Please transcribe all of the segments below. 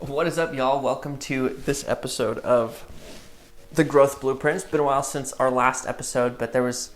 What is up, y'all? Welcome to this episode of The Growth Blueprint. It's been a while since our last episode, but there was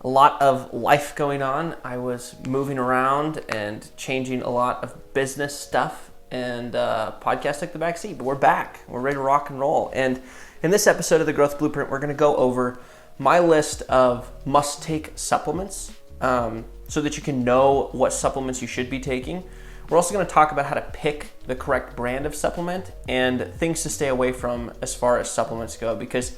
a lot of life going on. I was moving around and changing a lot of business stuff, and podcast took the back seat, but we're back. We're ready to rock and roll. And in this episode of The Growth Blueprint, we're going to go over my list of must-take supplements so that you can know what supplements you should be taking. We're also going to talk about how to pick the correct brand of supplement and things to stay away from as far as supplements go, because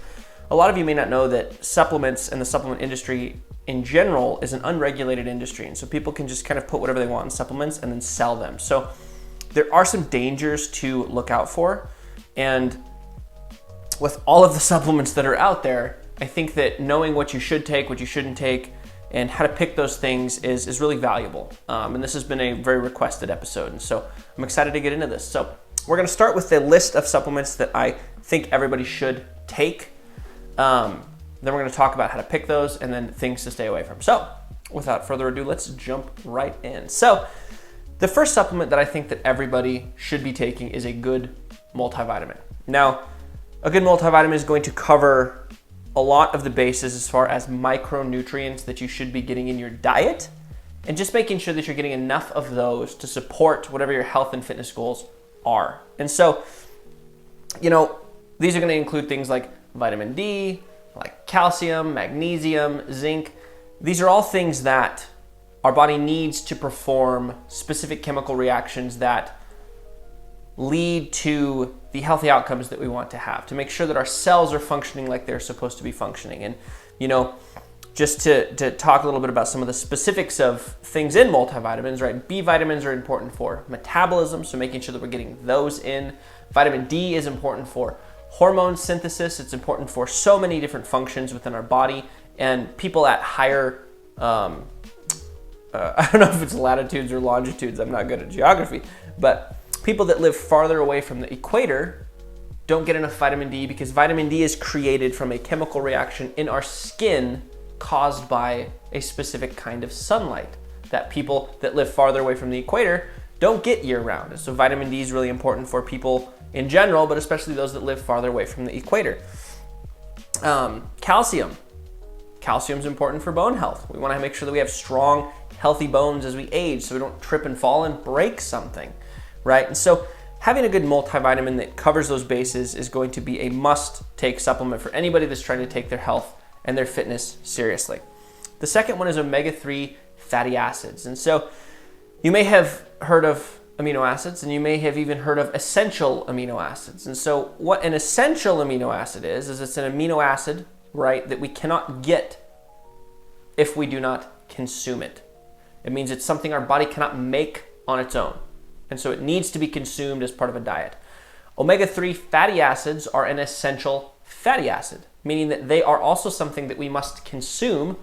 a lot of you may not know that supplements and the supplement industry in general is an unregulated industry, and so people can just kind of put whatever they want in supplements and then sell them. So there are some dangers to look out for, and with all of the supplements that are out there, I think that knowing what you should take, what you shouldn't take, and how to pick those things is really valuable. And this has been a very requested episode, and so I'm excited to get into this. So we're gonna start with a list of supplements that I think everybody should take. Then we're gonna talk about how to pick those and then things to stay away from. So without further ado, let's jump right in. So the first supplement that I think that everybody should be taking is a good multivitamin. Now, a good multivitamin is going to cover a lot of the bases as far as micronutrients that you should be getting in your diet, and just making sure that you're getting enough of those to support whatever your health and fitness goals are. And so, these are going to include things like vitamin D, like calcium, magnesium, zinc. These are all things that our body needs to perform specific chemical reactions that lead to the healthy outcomes that we want to have, to make sure that our cells are functioning like they're supposed to be functioning. And, just to talk a little bit about some of the specifics of things in multivitamins, right? B vitamins are important for metabolism, so making sure that we're getting those in. Vitamin D is important for hormone synthesis. It's important for so many different functions within our body. And people at higher, I don't know if it's latitudes or longitudes, I'm not good at geography, but people that live farther away from the equator don't get enough vitamin D, because vitamin D is created from a chemical reaction in our skin caused by a specific kind of sunlight that people that live farther away from the equator don't get year round. So vitamin D is really important for people in general, but especially those that live farther away from the equator. Calcium. Calcium is important for bone health. We want to make sure that we have strong, healthy bones as we age so we don't trip and fall and break something. Right? And so having a good multivitamin that covers those bases is going to be a must-take supplement for anybody that's trying to take their health and their fitness seriously. The second one is omega-3 fatty acids. And so you may have heard of amino acids, and you may have even heard of essential amino acids. And so what an essential amino acid is it's an amino acid, right, that we cannot get if we do not consume it. It means it's something our body cannot make on its own. And so it needs to be consumed as part of a diet. Omega-3 fatty acids are an essential fatty acid, meaning that they are also something that we must consume.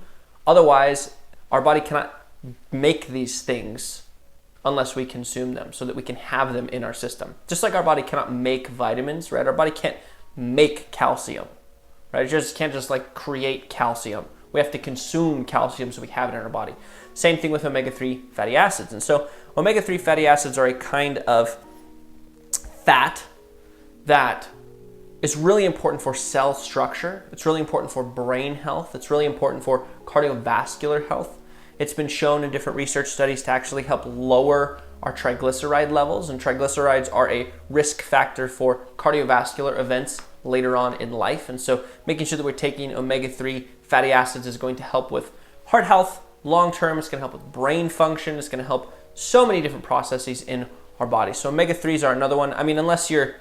Otherwise, our body cannot make these things unless we consume them so that we can have them in our system. Just like our body cannot make vitamins, right? Our body can't make calcium, right? It just can't create calcium. We have to consume calcium so we have it in our body. Same thing with omega-3 fatty acids. And so omega-3 fatty acids are a kind of fat that is really important for cell structure. It's really important for brain health. It's really important for cardiovascular health. It's been shown in different research studies to actually help lower our triglyceride levels, and triglycerides are a risk factor for cardiovascular events later on in life. And so making sure that we're taking omega-3 fatty acids is going to help with heart health long term. It's going to help with brain function. It's going to help so many different processes in our body. So omega-3s are another one. I mean, unless you're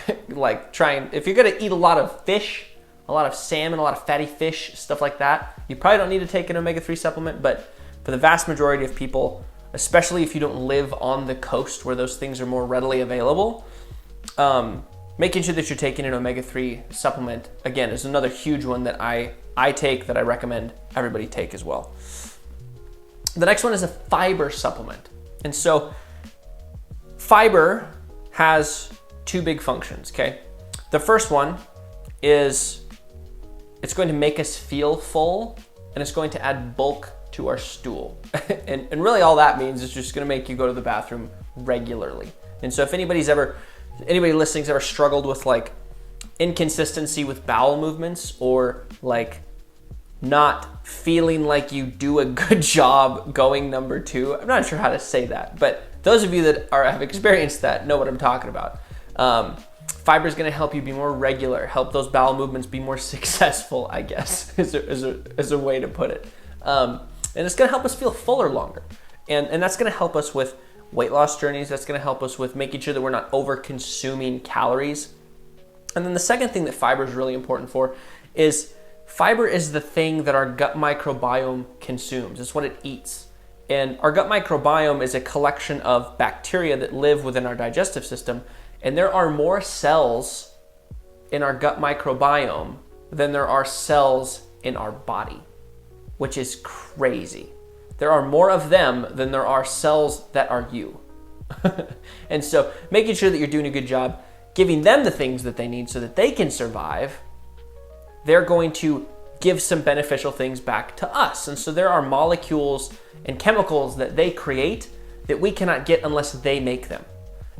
if you're going to eat a lot of fish, a lot of salmon, a lot of fatty fish, stuff like that, you probably don't need to take an omega-3 supplement. But for the vast majority of people, especially if you don't live on the coast where those things are more readily available, making sure that you're taking an omega-3 supplement, again, is another huge one that I take, that I recommend everybody take as well. The next one is a fiber supplement. And so fiber has two big functions, okay? The first one is it's going to make us feel full, and it's going to add bulk to our stool. and really all that means is just gonna make you go to the bathroom regularly. And so if anybody's ever anybody listening's ever struggled with like inconsistency with bowel movements, or like not feeling like you do a good job going number 2. I'm not sure how to say that, but those of you that have experienced that know what I'm talking about. Fiber is going to help you be more regular, help those bowel movements be more successful, I guess, is a way to put it. And it's going to help us feel fuller longer. And that's going to help us with weight loss journeys. That's going to help us with making sure that we're not over consuming calories. And then the second thing that fiber is really important for is fiber is the thing that our gut microbiome consumes. It's what it eats. And our gut microbiome is a collection of bacteria that live within our digestive system. And there are more cells in our gut microbiome than there are cells in our body, which is crazy. There are more of them than there are cells that are you. And so making sure that you're doing a good job giving them the things that they need so that they can survive, they're going to give some beneficial things back to us. And so there are molecules and chemicals that they create that we cannot get unless they make them.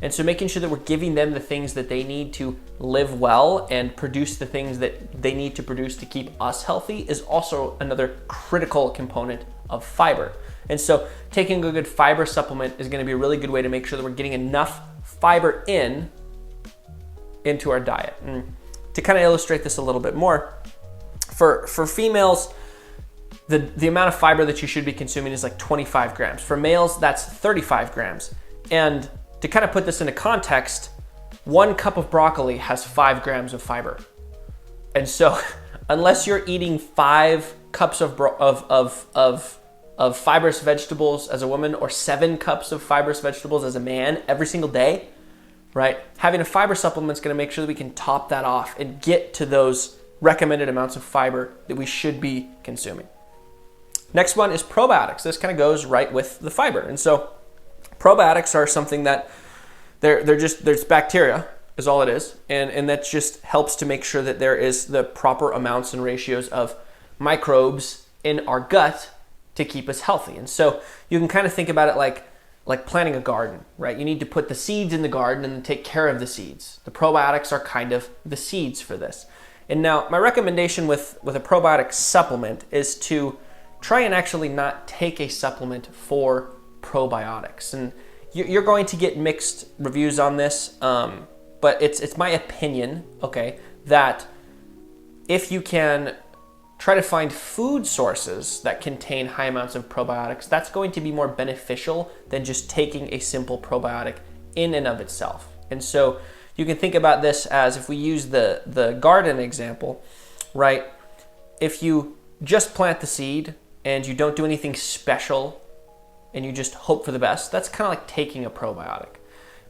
And so making sure that we're giving them the things that they need to live well and produce the things that they need to produce to keep us healthy is also another critical component of fiber. And so taking a good fiber supplement is going to be a really good way to make sure that we're getting enough fiber into our diet. And to kind of illustrate this a little bit more, for females, the amount of fiber that you should be consuming is like 25 grams. For males, that's 35 grams. And to kind of put this into context, 1 cup of broccoli has 5 grams of fiber. And so unless you're eating 5 cups of fibrous vegetables as a woman, or 7 cups of fibrous vegetables as a man every single day, right? Having a fiber supplement is going to make sure that we can top that off and get to those recommended amounts of fiber that we should be consuming. Next one is probiotics. This kind of goes right with the fiber. And so probiotics are something that there's bacteria is all it is. And that just helps to make sure that there is the proper amounts and ratios of microbes in our gut to keep us healthy. And so you can kind of think about it like planting a garden, right? You need to put the seeds in the garden and then take care of the seeds. The probiotics are kind of the seeds for this. And now my recommendation with a probiotic supplement is to try and actually not take a supplement for probiotics. And you're going to get mixed reviews on this, but it's my opinion, okay, that if you can try to find food sources that contain high amounts of probiotics, that's going to be more beneficial than just taking a simple probiotic in and of itself. And so you can think about this as, if we use the garden example, right? If you just plant the seed and you don't do anything special and you just hope for the best, that's kind of like taking a probiotic.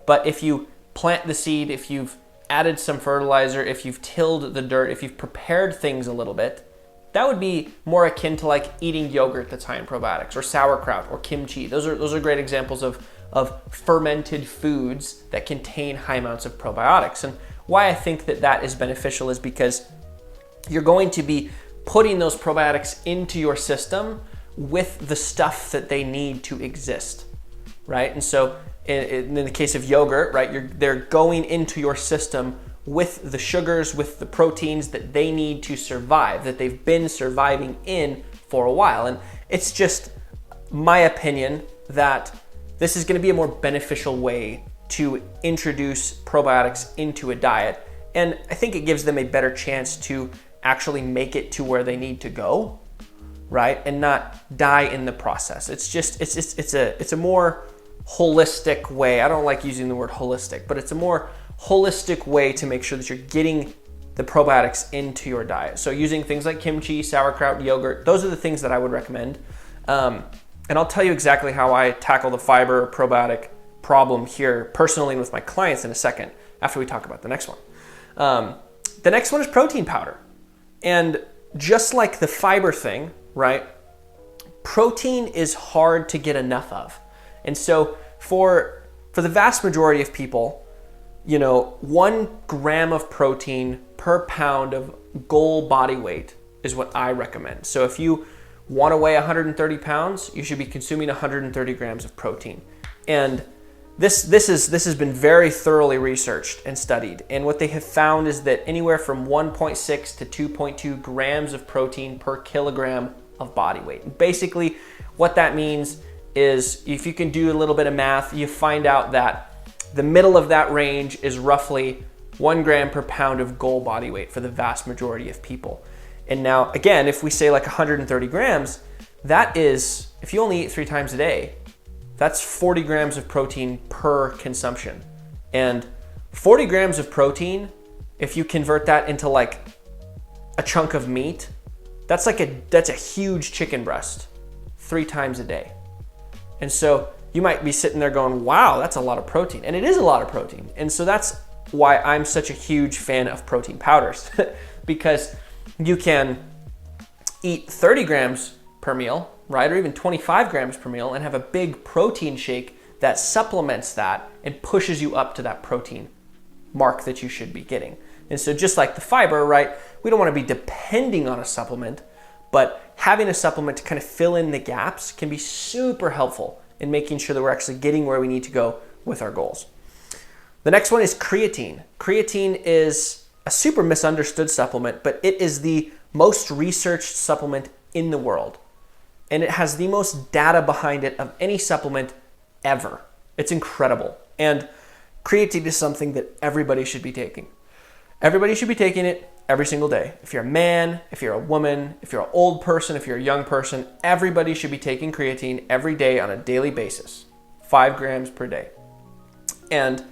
But if you plant the seed, if you've added some fertilizer, if you've tilled the dirt, if you've prepared things a little bit, that would be more akin to like eating yogurt that's high in probiotics, or sauerkraut, or kimchi. Those are great examples of fermented foods that contain high amounts of probiotics. And why I think that is beneficial is because you're going to be putting those probiotics into your system with the stuff that they need to exist, right? And so in the case of yogurt, right, they're going into your system with the sugars, with the proteins that they need to survive, that they've been surviving in for a while. And it's just my opinion that this is going to be a more beneficial way to introduce probiotics into a diet. And I think it gives them a better chance to actually make it to where they need to go, right? And not die in the process. It's a more holistic way. I don't like using the word holistic, but it's a more holistic way to make sure that you're getting the probiotics into your diet. So using things like kimchi, sauerkraut, yogurt, those are the things that I would recommend. And I'll tell you exactly how I tackle the fiber probiotic problem here personally with my clients in a second, after we talk about the next one. The next one is protein powder. And just like the fiber thing, right? Protein is hard to get enough of. And so for the vast majority of people, 1 gram of protein per pound of goal body weight is what I recommend. So if you want to weigh 130 pounds, you should be consuming 130 grams of protein. And this has been very thoroughly researched and studied. And what they have found is that anywhere from 1.6 to 2.2 grams of protein per kilogram of body weight. Basically, what that means is if you can do a little bit of math, you find out that the middle of that range is roughly 1 gram per pound of goal body weight for the vast majority of people. And now, again, if we say like 130 grams, that is, if you only eat 3 times a day, that's 40 grams of protein per consumption. And 40 grams of protein, if you convert that into like a chunk of meat, that's a huge chicken breast 3 times a day. And so you might be sitting there going, wow, that's a lot of protein. And it is a lot of protein. And so that's why I'm such a huge fan of protein powders, because you can eat 30 grams per meal, right? Or even 25 grams per meal and have a big protein shake that supplements that and pushes you up to that protein mark that you should be getting. And so just like the fiber, right? We don't want to be depending on a supplement, but having a supplement to kind of fill in the gaps can be super helpful in making sure that we're actually getting where we need to go with our goals. The next one is creatine. Creatine is a super misunderstood supplement, but it is the most researched supplement in the world. And it has the most data behind it of any supplement ever. It's incredible. And creatine is something that everybody should be taking. Everybody should be taking it every single day. If you're a man, if you're a woman, if you're an old person, if you're a young person, everybody should be taking creatine every day on a daily basis, 5 grams per day. And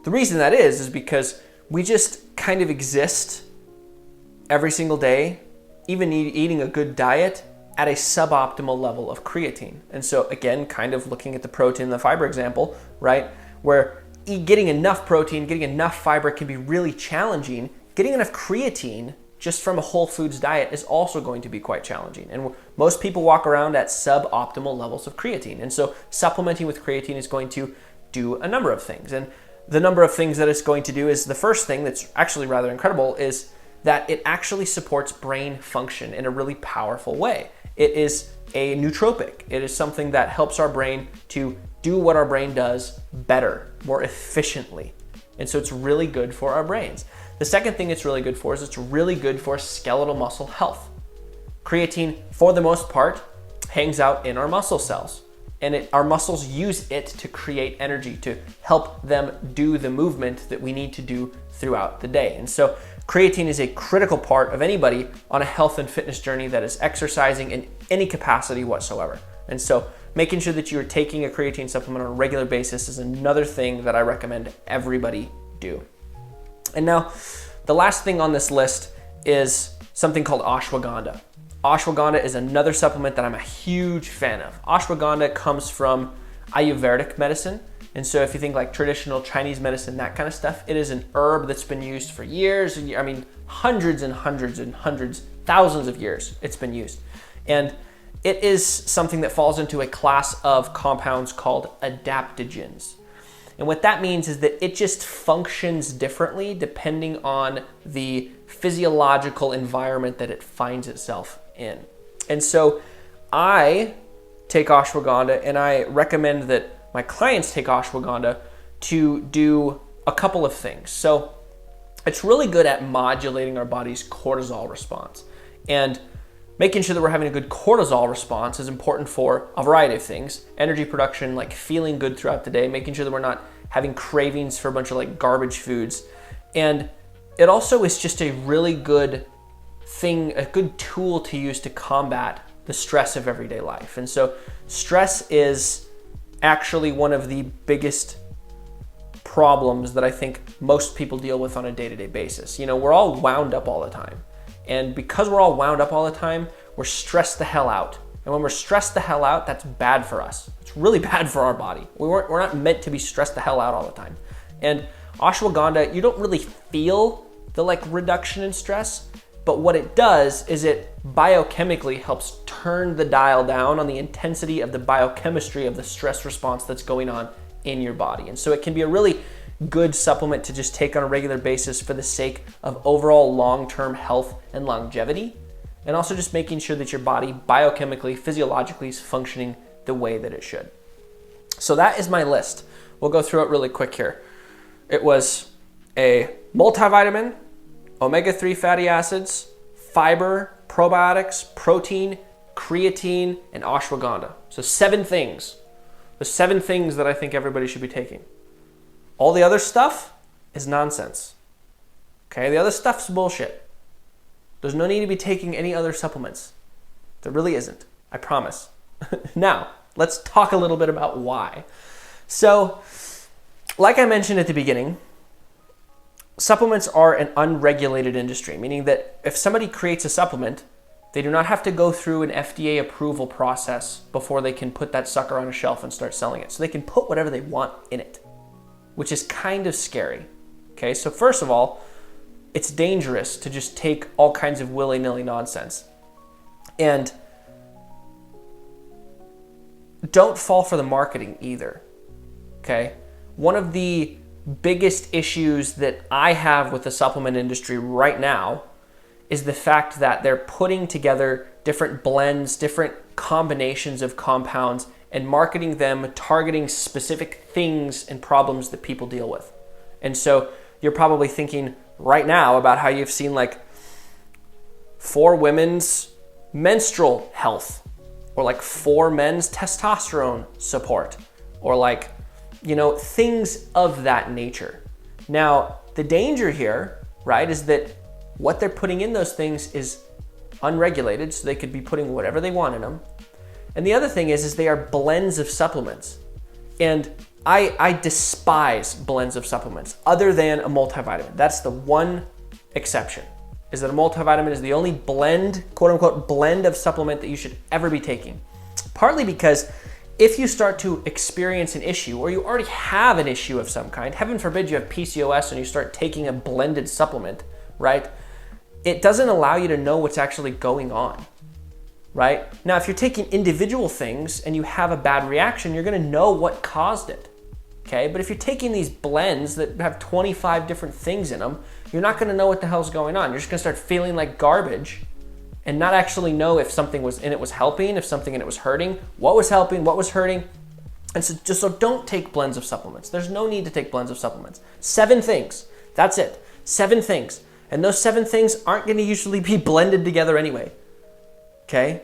the reason that is because we just kind of exist every single day, even eating a good diet, at a suboptimal level of creatine. And so again, kind of looking at the protein and the fiber example, right? Where getting enough protein, getting enough fiber can be really challenging. Getting enough creatine just from a whole foods diet is also going to be quite challenging. And most people walk around at suboptimal levels of creatine. And so supplementing with creatine is going to do a number of things. And the number of things that it's going to do is, the first thing that's actually rather incredible is that it actually supports brain function in a really powerful way. It is a nootropic. It is something that helps our brain to do what our brain does better, more efficiently. And so it's really good for our brains. The second thing it's really good for is it's really good for skeletal muscle health. Creatine, for the most part, hangs out in our muscle cells. And our muscles use it to create energy, to help them do the movement that we need to do throughout the day. And so creatine is a critical part of anybody on a health and fitness journey that is exercising in any capacity whatsoever. And so making sure that you're taking a creatine supplement on a regular basis is another thing that I recommend everybody do. And now, the last thing on this list is something called ashwagandha. Ashwagandha is another supplement that I'm a huge fan of. Ashwagandha comes from Ayurvedic medicine. And so if you think like traditional Chinese medicine, that kind of stuff, it is an herb that's been used for years. I mean, hundreds and hundreds and hundreds, thousands of years it's been used. And it is something that falls into a class of compounds called adaptogens. And what that means is that it just functions differently depending on the physiological environment that it finds itself in. And so I take ashwagandha, and I recommend that my clients take ashwagandha to do a couple of things. So it's really good at modulating our body's cortisol response. And making sure that we're having a good cortisol response is important for a variety of things. Energy production, like feeling good throughout the day, making sure that we're not having cravings for a bunch of like garbage foods. And it also is just a really good thing, a good tool to use to combat the stress of everyday life. And so stress is actually one of the biggest problems that I think most people deal with on a day-to-day basis. You know, we're all wound up all the time. And because we're all wound up all the time, we're stressed the hell out. And when we're stressed the hell out, that's bad for us. It's really bad for our body. We're not meant to be stressed the hell out all the time. And ashwagandha, you don't really feel the like reduction in stress, but what it does is it biochemically helps turn the dial down on the intensity of the biochemistry of the stress response that's going on in your body. And so it can be a really good supplement to just take on a regular basis for the sake of overall long-term health and longevity, and also just making sure that your body biochemically, physiologically is functioning the way that it should. So that is my list. We'll go through it really quick here. It was a multivitamin, omega-3 fatty acids, fiber, probiotics, protein, creatine, and ashwagandha. So 7 things. The 7 things that I think everybody should be taking. All the other stuff is nonsense. Okay, the other stuff's bullshit. There's no need to be taking any other supplements. There really isn't, I promise. Now, let's talk a little bit about why. So, like I mentioned at the beginning, supplements are an unregulated industry, meaning that if somebody creates a supplement, they do not have to go through an FDA approval process before they can put that sucker on a shelf and start selling it. So they can put whatever they want in it, which is kind of scary. Okay, so first of all, it's dangerous to just take all kinds of willy-nilly nonsense. And don't fall for the marketing either. Okay? One of the biggest issues that I have with the supplement industry right now is the fact that they're putting together different blends, different combinations of compounds, and marketing them, targeting specific things and problems that people deal with. And so you're probably thinking right now about how you've seen like 4 women's menstrual health, or like 4 men's testosterone support, or like, things of that nature. Now, the danger here, right, is that what they're putting in those things is unregulated, so they could be putting whatever they want in them. And the other thing is they are blends of supplements. And I despise blends of supplements other than a multivitamin. That's the one exception, is that a multivitamin is the only blend, quote unquote, blend of supplement that you should ever be taking. Partly because if you start to experience an issue, or you already have an issue of some kind, heaven forbid you have PCOS and you start taking a blended supplement, right? It doesn't allow you to know what's actually going on, right? Now, if you're taking individual things and you have a bad reaction, you're gonna know what caused it, okay? But if you're taking these blends that have 25 different things in them, you're not gonna know what the hell's going on. You're just gonna start feeling like garbage and not actually know if something was in it was helping, if something in it was hurting, what was helping, what was hurting. And so don't take blends of supplements. There's no need to take blends of supplements. 7 things, that's it, 7 things. And those 7 things aren't gonna usually be blended together anyway, okay?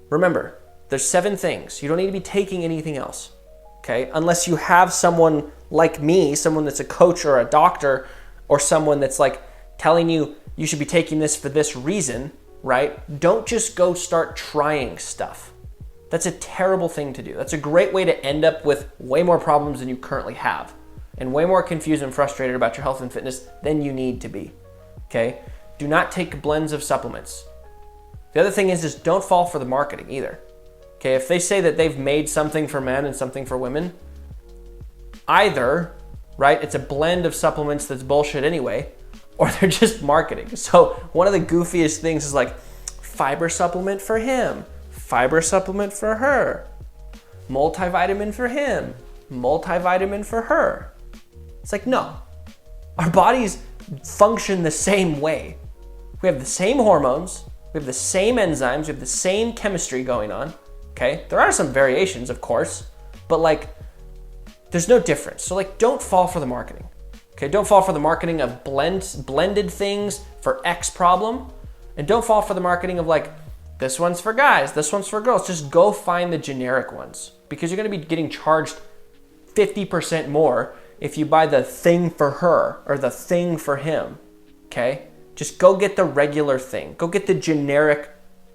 Remember, there's 7 things. You don't need to be taking anything else, okay? Unless you have someone like me, someone that's a coach or a doctor, or someone that's like telling you you should be taking this for this reason, right? Don't just go start trying stuff. That's a terrible thing to do. That's a great way to end up with way more problems than you currently have, and way more confused and frustrated about your health and fitness than you need to be, okay? Do not take blends of supplements. The other thing is don't fall for the marketing either, okay? If they say that they've made something for men and something for women, either, right, it's a blend of supplements that's bullshit anyway, or they're just marketing. So one of the goofiest things is like fiber supplement for him, fiber supplement for her, multivitamin for him, multivitamin for her. It's like, no, our bodies function the same way. We have the same hormones, we have the same enzymes, we have the same chemistry going on, okay? There are some variations, of course, but like, there's no difference. So like, don't fall for the marketing. Okay, don't fall for the marketing of blended things for X problem. And don't fall for the marketing of like, this one's for guys, this one's for girls. Just go find the generic ones, because you're gonna be getting charged 50% more if you buy the thing for her or the thing for him, okay? Just go get the regular thing. Go get the generic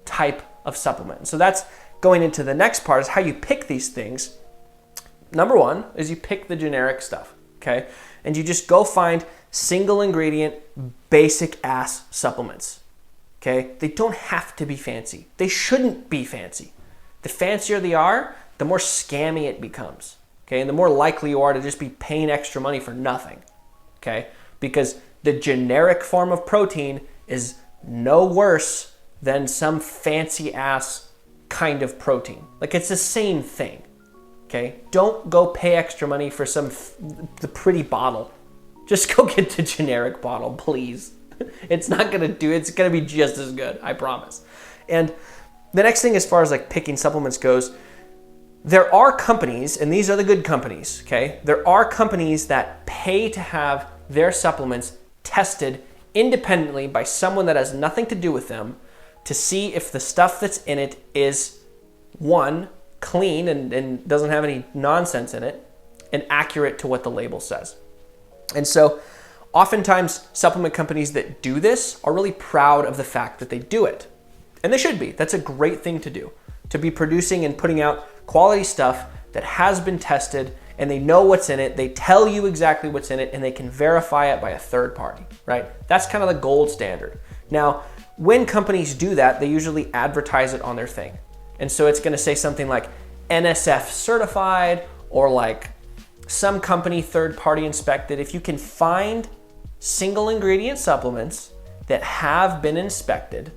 type of supplement. So that's going into the next part, is how you pick these things. Number 1 is you pick the generic stuff, okay? And you just go find single ingredient, basic ass supplements, okay? They don't have to be fancy. They shouldn't be fancy. The fancier they are, the more scammy it becomes, okay? And the more likely you are to just be paying extra money for nothing, okay? Because the generic form of protein is no worse than some fancy ass kind of protein. Like, it's the same thing. Okay, don't go pay extra money for the pretty bottle. Just go get the generic bottle, please. It's not gonna do it. It's gonna be just as good, I promise. And the next thing, as far as like picking supplements goes, There are companies, and these are the good companies, okay? There are companies that pay to have their supplements tested independently by someone that has nothing to do with them to see if the stuff that's in it is, one, clean and doesn't have any nonsense in it, and accurate to what the label says. And so oftentimes supplement companies that do this are really proud of the fact that they do it. And they should be. That's a great thing to do, to be producing and putting out quality stuff that has been tested and they know what's in it. They tell you exactly what's in it and they can verify it by a third party, right? That's kind of the gold standard. Now, when companies do that, they usually advertise it on their thing. And so it's going to say something like NSF certified or like some company third party inspected. If you can find single ingredient supplements that have been inspected,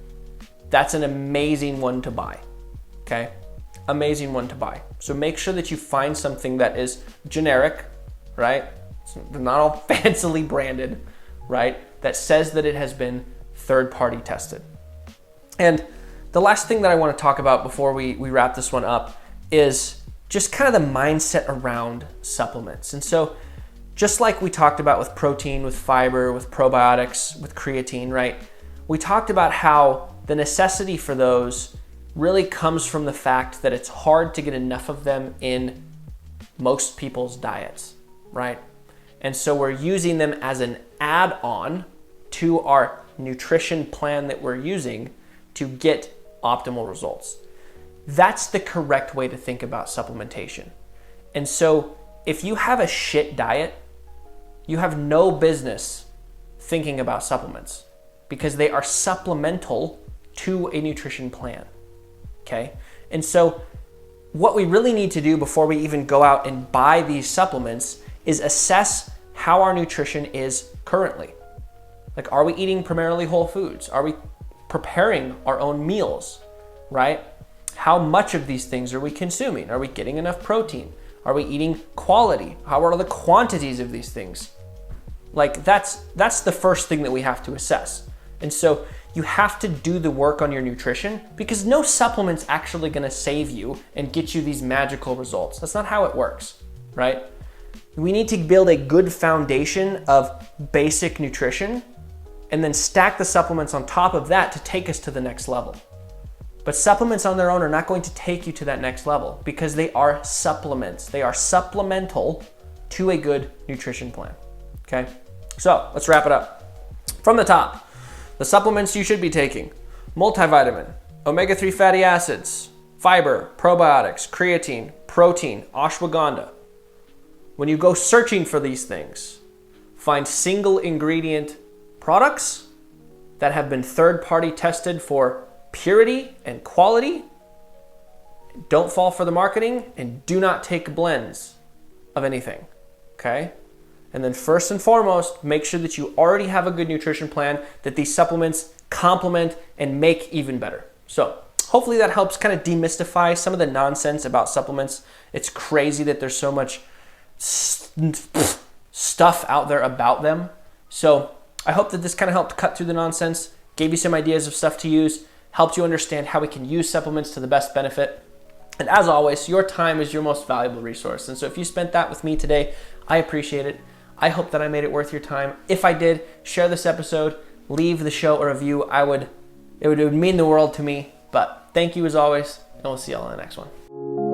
that's an amazing one to buy, okay? Amazing one to buy. So make sure that you find something that is generic, right? They're not all fancily branded, right? That says that it has been third party tested. And the last thing that I want to talk about before we wrap this one up is just kind of the mindset around supplements. And so just like we talked about with protein, with fiber, with probiotics, with creatine, right? We talked about how the necessity for those really comes from the fact that it's hard to get enough of them in most people's diets, right? And so we're using them as an add-on to our nutrition plan that we're using to get optimal results. That's the correct way to think about supplementation. And so if you have a shit diet, you have no business thinking about supplements because they are supplemental to a nutrition plan, okay? And so what we really need to do before we even go out and buy these supplements is assess how our nutrition is currently. Like, are we eating primarily whole foods? Are we preparing our own meals, right? How much of these things are we consuming? Are we getting enough protein? Are we eating quality? How are the quantities of these things? Like, that's the first thing that we have to assess. And so you have to do the work on your nutrition because no supplement's actually gonna save you and get you these magical results. That's not how it works, right? We need to build a good foundation of basic nutrition and then stack the supplements on top of that to take us to the next level. But supplements on their own are not going to take you to that next level because they are supplements. They are supplemental to a good nutrition plan, okay? So let's wrap it up. From the top, the supplements you should be taking: multivitamin, omega-3 fatty acids, fiber, probiotics, creatine, protein, ashwagandha. When you go searching for these things, find single ingredient products that have been third-party tested for purity and quality. Don't fall for the marketing and do not take blends of anything, okay? And then first and foremost, make sure that you already have a good nutrition plan that these supplements complement and make even better. So hopefully that helps kind of demystify some of the nonsense about supplements. It's crazy that there's so much stuff out there about them. So I hope that this kind of helped cut through the nonsense, gave you some ideas of stuff to use, helped you understand how we can use supplements to the best benefit. And as always, your time is your most valuable resource. And so if you spent that with me today, I appreciate it. I hope that I made it worth your time. If I did, share this episode, leave the show a review. It would mean the world to me. But thank you as always, and we'll see y'all in the next one.